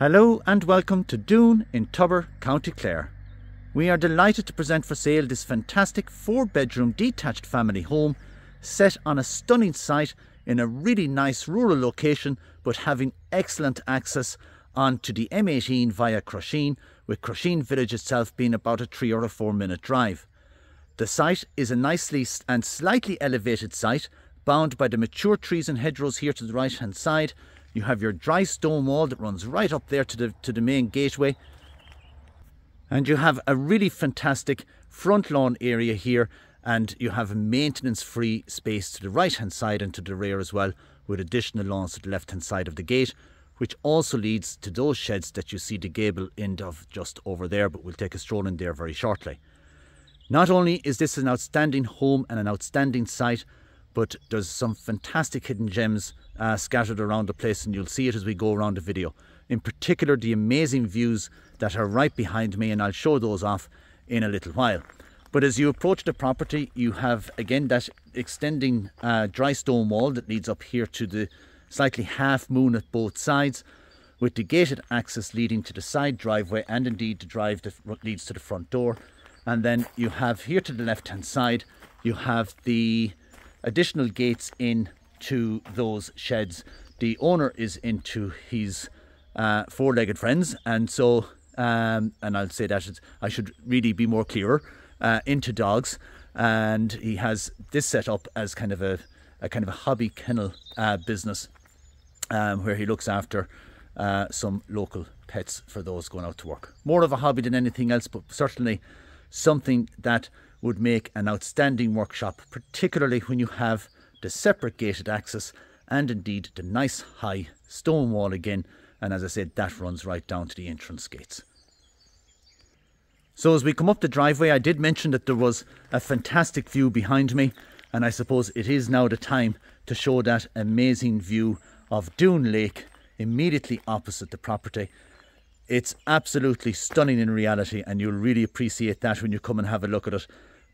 Hello and welcome to Doon in Tubber, County Clare. We are delighted to present for sale this fantastic 4-bedroom detached family home set on a stunning site in a really nice rural location, but having excellent access onto the M18 via Crusheen, with Crusheen village itself being about a 3 or a 4 minute drive. The site is a nicely and slightly elevated site, bound by the mature trees and hedgerows here to the right hand side. You have your dry stone wall that runs right up there to the main gateway. And you have a really fantastic front lawn area here, and you have a maintenance free space to the right hand side and to the rear as well, with additional lawns to the left hand side of the gate, which also leads to those sheds that you see the gable end of just over there, but we'll take a stroll in there very shortly. Not only is this an outstanding home and an outstanding site, but there's some fantastic hidden gems scattered around the place, and you'll see it as we go around the video. In particular, the amazing views that are right behind me, and I'll show those off in a little while. But as you approach the property, you have again that extending dry stone wall that leads up here to the slightly half moon at both sides, with the gated access leading to the side driveway and indeed the drive that leads to the front door. And then you have here to the left hand side, you have the additional gates in to those sheds. The owner is into his four-legged friends, and so and I'll say that I should really be more clearer, into dogs, and he has this set up as kind of a hobby kennel business, where he looks after some local pets for those going out to work. More of a hobby than anything else, but certainly something that would make an outstanding workshop, particularly when you have the separate gated access and indeed the nice high stone wall again, and as I said, that runs right down to the entrance gates. So as we come up the driveway, I did mention that there was a fantastic view behind me, and I suppose it is now the time to show that amazing view of Doon Lake immediately opposite the property. It's absolutely stunning in reality, and you'll really appreciate that when you come and have a look at it.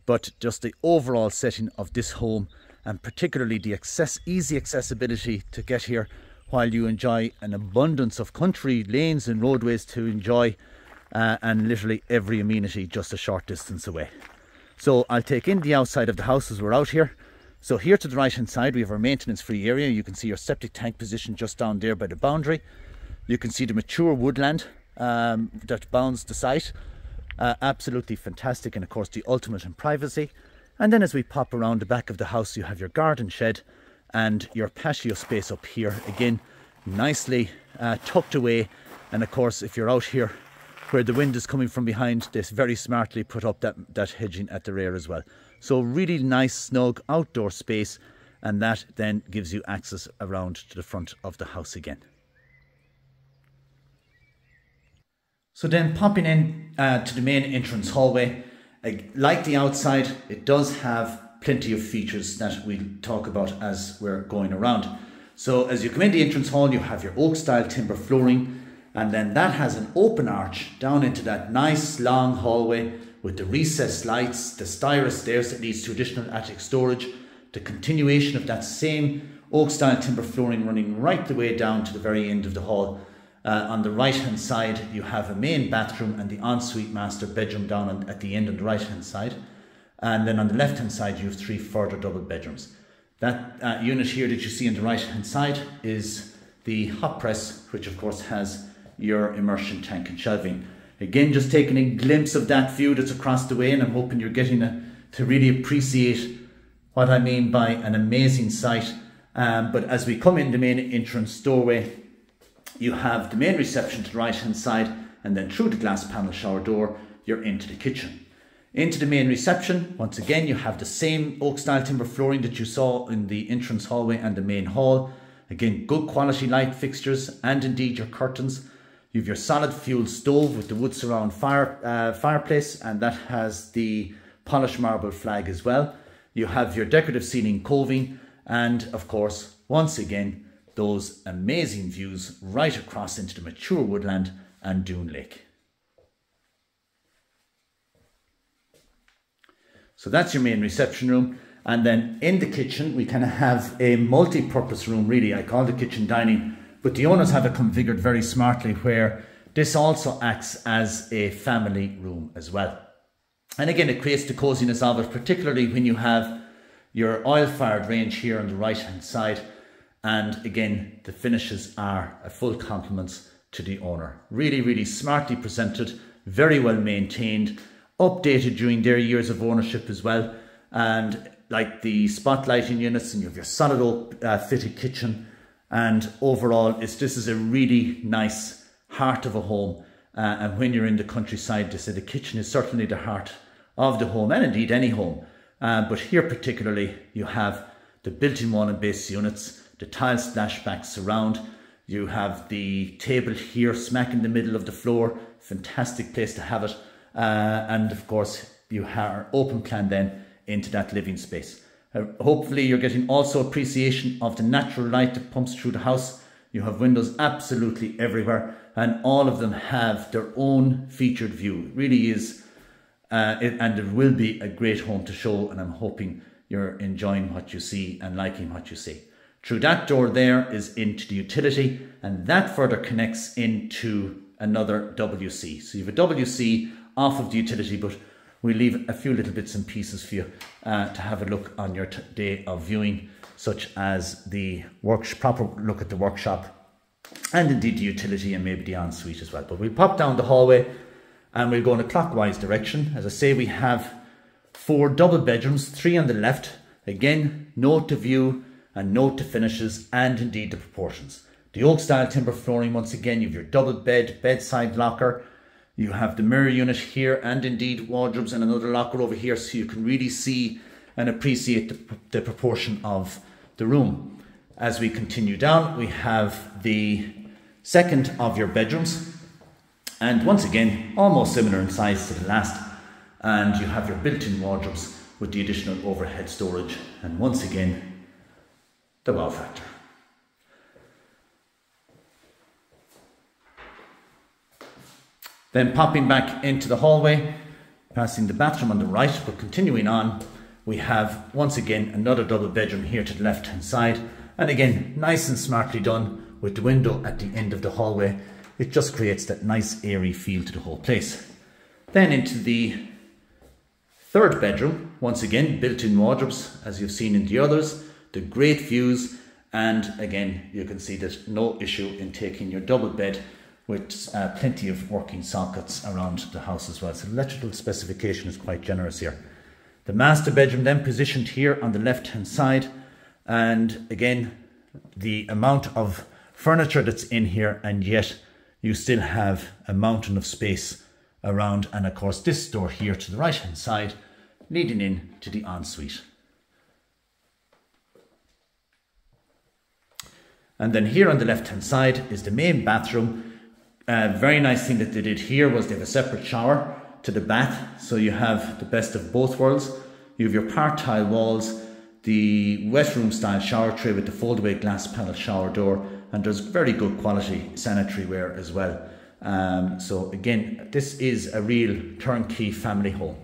But just the overall setting of this home, and particularly the easy accessibility to get here, while you enjoy an abundance of country lanes and roadways to enjoy, and literally every amenity just a short distance away. So I'll take in the outside of the house as we're out here. So here to the right hand side we have our maintenance free area. You can see your septic tank position just down there by the boundary. You can see the mature woodland that bounds the site. Absolutely fantastic, and of course the ultimate in privacy. And then as we pop around the back of the house, you have your garden shed and your patio space up here, again nicely tucked away. And of course, if you're out here where the wind is coming from behind, they very smartly put up that hedging at the rear as well. So really nice snug outdoor space, and that then gives you access around to the front of the house again. So then popping in to the main entrance hallway, like the outside, it does have plenty of features that we'll talk about as we're going around. So as you come in the entrance hall, you have your oak style timber flooring, and then that has an open arch down into that nice long hallway with the recessed lights, the styrus stairs that leads to additional attic storage, the continuation of that same oak style timber flooring running right the way down to the very end of the hall. On the right hand side you have a main bathroom and the ensuite master bedroom down at the end on the right hand side, and then on the left hand side you have 3 further double bedrooms. That unit here that you see on the right hand side is the hot press, which of course has your immersion tank and shelving. Again, just taking a glimpse of that view that's across the way, and I'm hoping you're getting to really appreciate what I mean by an amazing site. But as we come in the main entrance doorway, you have the main reception to the right hand side, and then through the glass panel shower door you're into the kitchen. Into the main reception, once again you have the same oak style timber flooring that you saw in the entrance hallway and the main hall. Again, good quality light fixtures and indeed your curtains. You have your solid fuel stove with the wood surround fireplace, and that has the polished marble flag as well. You have your decorative ceiling coving, and of course once again those amazing views right across into the mature woodland and Doon Lake. So that's your main reception room, and then in the kitchen we kind of have a multi-purpose room really. I call the kitchen dining, But the owners have it configured very smartly where this also acts as a family room as well. And again, it creates the coziness of it, particularly when you have your oil-fired range here on the right-hand side. And again, the finishes are a full complement to the owner. Really, really smartly presented, very well maintained, updated during their years of ownership as well. And like the spotlighting units, and you have your solid oak fitted kitchen. And overall, this is a really nice heart of a home. And when you're in the countryside, they say the kitchen is certainly the heart of the home, and indeed any home. But here particularly, you have the built-in wall and base units, the tile splashback surround. You have the table here smack in the middle of the floor. Fantastic place to have it. And of course, you have open plan then into that living space. Hopefully you're getting also appreciation of the natural light that pumps through the house. You have windows absolutely everywhere, and all of them have their own featured view. It really is, and it will be a great home to show, and I'm hoping you're enjoying what you see and liking what you see. Through that door there is into the utility, and that further connects into another WC. So you have a WC off of the utility, but we leave a few little bits and pieces for you to have a look on your day of viewing, such as the proper look at the workshop, and indeed the utility and maybe the ensuite as well. But we'll pop down the hallway and we'll go in a clockwise direction. As I say, we have 4 double bedrooms, 3 on the left. Again, note the view and note the finishes and indeed the proportions. The oak style timber flooring, once again, you have your double bed, bedside locker. You have the mirror unit here and indeed wardrobes and another locker over here, so you can really see and appreciate the proportion of the room. As we continue down, we have the second of your bedrooms, and once again, almost similar in size to the last. And you have your built-in wardrobes with the additional overhead storage, and once again, the wow factor. Then popping back into the hallway, passing the bathroom on the right, but continuing on, we have once again another double bedroom here to the left hand side, and again nice and smartly done with the window at the end of the hallway. It just creates that nice airy feel to the whole place. Then into the third bedroom, once again built-in wardrobes as you've seen in the others, the great views, and again you can see there's no issue in taking your double bed with plenty of working sockets around the house as well. So the electrical specification is quite generous here. The master bedroom then positioned here on the left hand side, and again the amount of furniture that's in here, and yet you still have a mountain of space around, and of course this door here to the right hand side leading in to the ensuite. And then here on the left hand side is the main bathroom. Very nice thing that they did here was they have a separate shower to the bath, so you have the best of both worlds. You have your part tile walls, the wet room style shower tray with the foldaway glass panel shower door, and there's very good quality sanitary ware as well. So again, this is a real turnkey family home.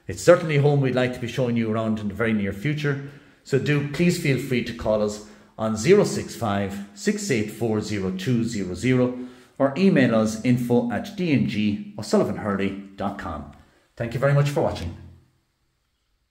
It's certainly a home we'd like to be showing you around in the very near future, so do please feel free to call us on 065 684 0200 or email us info@dngosullivanhurley.com. Thank you very much for watching.